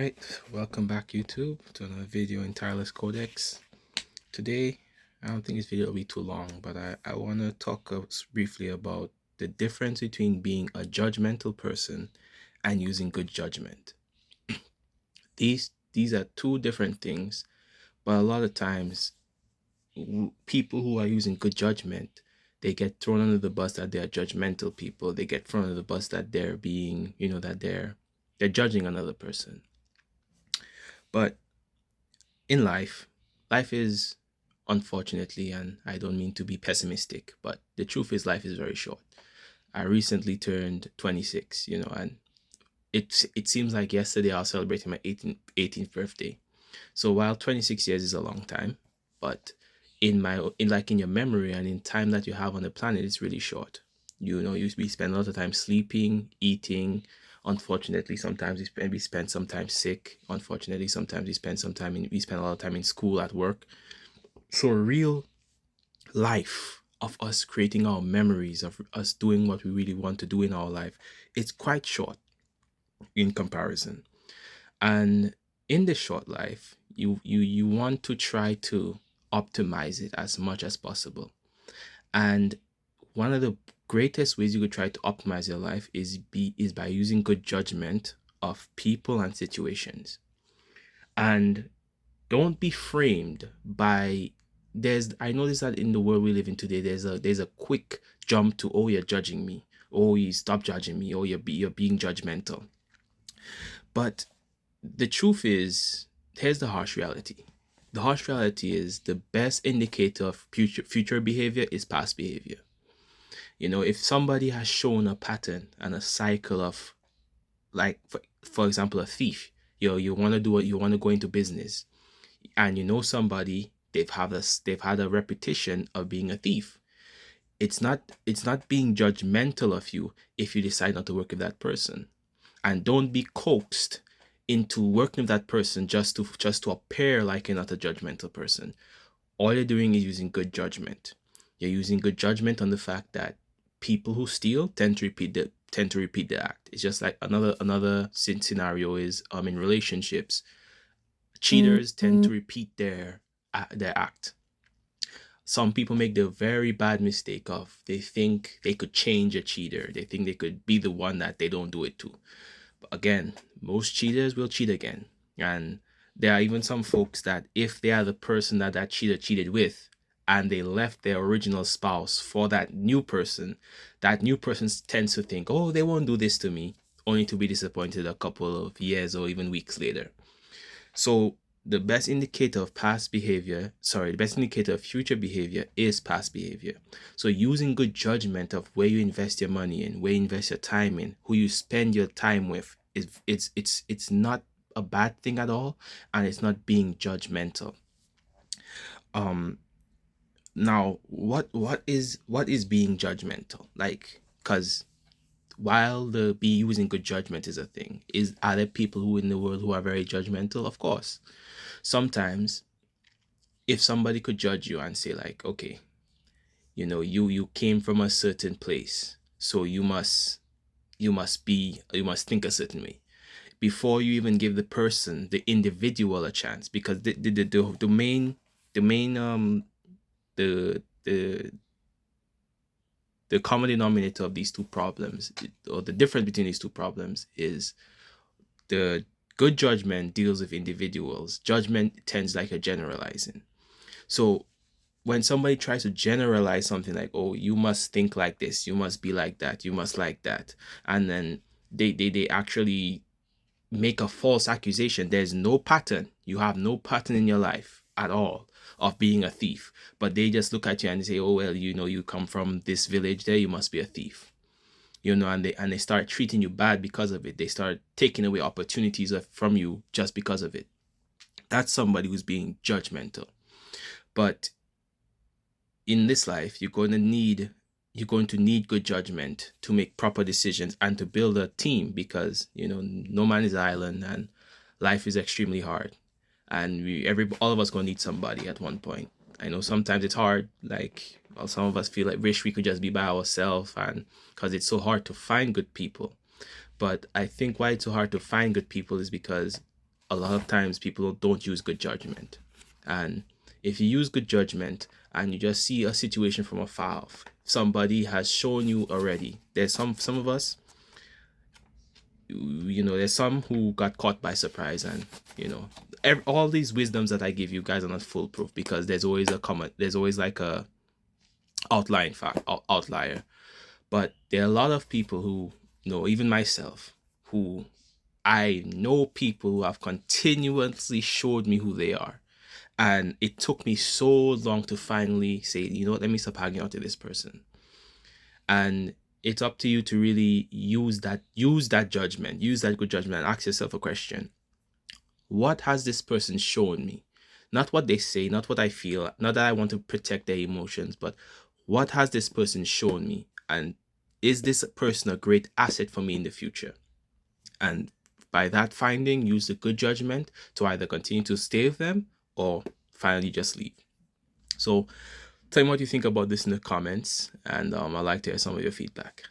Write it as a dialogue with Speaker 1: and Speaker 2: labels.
Speaker 1: Alright, welcome back YouTube to another video in Tireless Codex. Today, I don't think this video will be too long, but I want to talk briefly about the difference between being a judgmental person and using good judgment. These are two different things, but a lot of times, people who are using good judgment, they get thrown under the bus that they are judgmental people. They get thrown under the bus that they're being, that they're judging another person. But in life is, unfortunately, and I don't mean to be pessimistic, but the truth is life is very short. I recently turned 26, and it seems like yesterday I was celebrating my 18th birthday. So while 26 years is a long time, but in your memory and in time that you have on the planet, it's really short. We spend a lot of time sleeping, eating. Unfortunately, sometimes we spend some time sick. Unfortunately, sometimes we spend a lot of time in school, at work. So a real life of us creating our memories, of us doing what we really want to do in our life, it's quite short in comparison. And in this short life, you want to try to optimize it as much as possible. And one of the greatest ways you could try to optimize your life is by using good judgment of people and situations. And don't be framed by I notice that in the world we live in today, there's a quick jump to, oh, you're judging me, oh, you stop judging me, oh, you're being judgmental. But the truth is, here's the harsh reality. The harsh reality is the best indicator of future behavior is past behavior. If somebody has shown a pattern and a cycle of, like, for example, a thief, you want to do what you want to go into business, and somebody, they've had a reputation of being a thief. It's not being judgmental of you if you decide not to work with that person. And don't be coaxed into working with that person just to appear like you're not a judgmental person. All you're doing is using good judgment. You're using good judgment on the fact that people who steal tend to repeat the act. It's just like another scenario is in relationships. Cheaters tend to repeat their act. Some people make the very bad mistake of, they think they could change a cheater. They think they could be the one that they don't do it to. But again, most cheaters will cheat again. And there are even some folks that, if they are the person that cheater cheated with, and they left their original spouse for that new person tends to think, oh, they won't do this to me, only to be disappointed a couple of years or even weeks later. So the best indicator of future behavior is past behavior. So using good judgment of where you invest your money in, where you invest your time in, who you spend your time with, it's not a bad thing at all, and it's not being judgmental. Now, what is being judgmental? Like, because while be using good judgment is a thing, are there people who in the world who are very judgmental? Of course. Sometimes, if somebody could judge you and say, like, okay, you came from a certain place, so you must think a certain way, before you even give the person, the individual, a chance, because the main the common denominator of these two problems, or the difference between these two problems, is the good judgment deals with individuals. Judgment tends like a generalizing. So when somebody tries to generalize something like, oh, you must think like this, you must be like that, you must like that, and then they actually make a false accusation. There's no pattern. You have no pattern in your life at all of being a thief, but they just look at you and say, oh, well, you come from this village there, you must be a thief. And they start treating you bad because of it. They start taking away opportunities from you just because of it. That's somebody who's being judgmental. But in this life, you're going to need good judgment to make proper decisions and to build a team, because no man is an island, and life is extremely hard, and all of us gonna need somebody at one point. I know sometimes it's hard, like, well, some of us feel like wish we could just be by ourselves, and because it's so hard to find good people. But I think why it's so hard to find good people is because a lot of times people don't use good judgment. And if you use good judgment and you just see a situation from afar off, somebody has shown you already. There's some of us, there's some who got caught by surprise, and all these wisdoms that I give you guys are not foolproof, because there's always like a outlier. But there are a lot of people who, even myself, who I know people who have continuously showed me who they are. And it took me so long to finally say, let me stop hanging out to this person. And it's up to you to really use that judgment, use that good judgment, and ask yourself a question. What has this person shown me? Not what they say, not what I feel, not that I want to protect their emotions, but what has this person shown me? And is this person a great asset for me in the future? And by that finding, use the good judgment to either continue to stay with them or finally just leave. So tell me what you think about this in the comments, and I'd like to hear some of your feedback.